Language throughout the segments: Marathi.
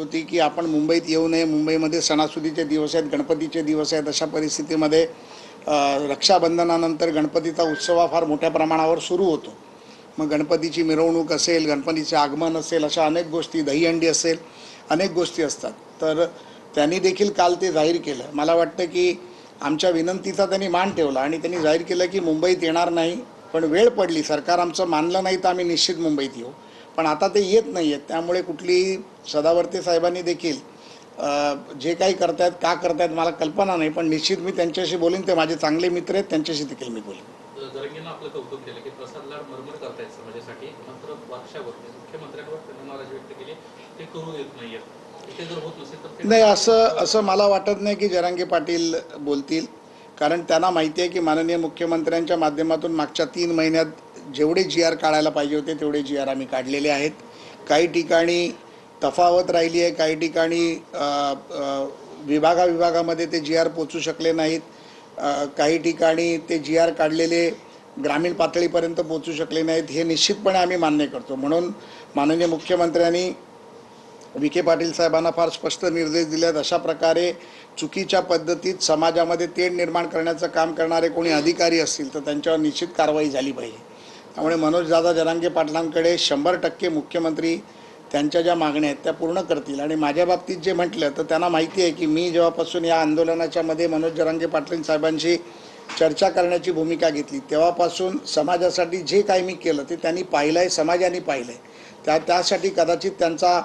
होती की आपण मुंबईत येऊ नये, मुंबईमध्ये सणासुदीचे दिवस आहेत, गणपतीचे दिवस आहेत, अशा परिस्थितीमध्ये रक्षाबंधनानंतर गणपतीचा उत्सव फार मोठ्या प्रमाणावर सुरू होतो. मग गणपतीची मिरवणूक असेल, गणपतीचे आगमन असेल, अशा अनेक गोष्टी, दहीहंडी असेल, अनेक गोष्टी असतात. तर त्यांनी देखील काल ते जाहीर केलं. मला वाटतं की आमच्या विनंतीचा त्यांनी मान ठेवला आणि त्यांनी जाहीर केलं की मुंबईत येणार नाही, पण वेळ पडली, सरकार आमचं मानलं नाही तर आम्ही निश्चित मुंबईत येऊ. पण आता ते येत नाही आहेत. त्यामुळे कुठली सदावर्ते साहेबांनी देखील जे काही करतायत, का करतायत मला कल्पना नाही, पण निश्चित मी त्यांच्याशी बोलीन. ते माझे चांगले मित्र आहेत, त्यांच्याशी देखील मी बोलीन. जरंगेंना आपलं कौतुक केलं की प्रसाद लाड मरमर करतायत समाजासाठी, मात्र वर्षावर मुख्यमंत्र्यांवर त्यांना नाराजी व्यक्त केली, ते करू देत नाहीयेत. ते जर होत नसेल तर नाही, असं मला वाटत नाही की जरांगे पाटील बोलतील. कारण त्यांना माहिती आहे की माननीय मुख्यमंत्र्यांच्या माध्यमातून मागच्या 3 महिन्यात जेवढे GR काढायला पाहिजे होते तेवढे GR आम्ही काढलेले आहेत. काही ठिकाणी तफावत राहिली आहे, काही ठिकाणी विभागामध्ये ते GR पोचू शकले नाहीत, काही ठिकाणी ते GR काढलेले ग्रामीण पातळीपर्यंत पोचू शकले नाहीत. हे निश्चितपणे आम्ही मान्य करतो. म्हणून माननीय मुख्यमंत्र्यांनी विखे पाटील साहेबांना फार स्पष्ट निर्देश दिले आहेत. अशा प्रकारे चुकीच्या पद्धतीत समाजामध्ये तेढ निर्माण करण्याचं काम करणारे कोणी अधिकारी असतील तर त्यांच्यावर निश्चित कारवाई झाली पाहिजे. त्यामुळे मनोजदादा जरांगे पाटलांकडे 100% मुख्यमंत्री त्यांच्या ज्या मागण्या आहेत त्या पूर्ण करतील. आणि माझ्या बाबतीत जे म्हटलं तर त्यांना माहिती आहे की मी जेव्हापासून या आंदोलनाच्या मध्ये मनोज जरांगे पाटील साहेबांशी चर्चा करण्याची भूमिका घेतली तेव्हापासून समाजासाठी जे काही मी केलं ते त्यांनी पाहिलं आहे, समाजाने पाहिलं आहे. त्यासाठी कदाचित त्यांचा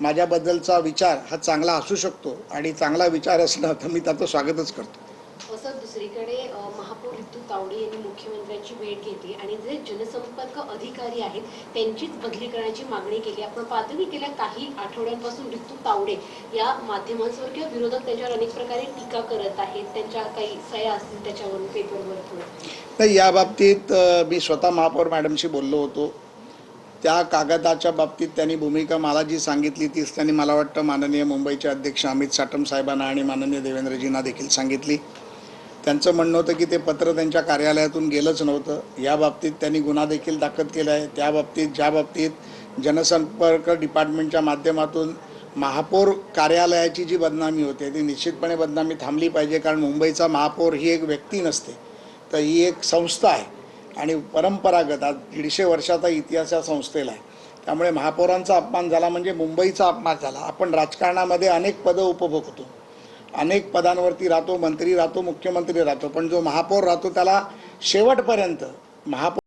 माझ्याबद्दलचा विचार हा चांगला असू शकतो आणि चांगला विचार असणं तर मी त्याचं स्वागतच करतो. असं दुसरीकडे महापौर रितू तावडे यांनी मुख्यमंत्र्यांची भेट घेतली आणि जे जनसंपर्क अधिकारी आहेत त्यांचीच बदली करण्याची मागणी केली. आपण पाहतो की गेल्या काही आठवड्यांपासून रितू तावडे या माध्यमांवर किंवा विरोधक त्यांच्यावर अनेक प्रकारे टीका करत आहेत. त्यांच्या काही सह्या असतील त्याच्यावरून पेपरवर थोडं नाही, या बाबतीत मी स्वतः महापौर मॅडमशी बोललो होतो. त्या कागदाच्या बाबतीत त्यांनी भूमिका मला जी सांगितली तीच त्यांनी मला वाटतं माननीय मुंबईचे अध्यक्ष अमित साटम साहेबांना आणि माननीय देवेंद्रजींना देखील सांगितली. त्यांचं म्हणणं होतं की ते पत्र त्यांच्या कार्यालयातून गेलंच नव्हतं. या बाबतीत त्यांनी गुन्हा देखील दाखल केला आहे. ज्या बाबतीत जनसंपर्क डिपार्टमेंटच्या माध्यमातून महापौर कार्यालयाची जी बदनामी होते ती निश्चितपणे बदनामी थांबली पाहिजे. कारण मुंबईचा महापौर ही एक व्यक्ती नसते, तर ही एक संस्था आहे आणि परंपरागत आज 150 वर्षाचा इतिहास या संस्थेला आहे. त्यामुळे महापौरांचा अपमान झाला म्हणजे मुंबईचा अपमान झाला. आपण राजकारणामध्ये अनेक पदं उपभोगतो, अनेक पदांवरती राहतो, मंत्री राहतो, मुख्यमंत्री राहतो, पण जो महापौर राहतो त्याला शेवटपर्यंत महापौर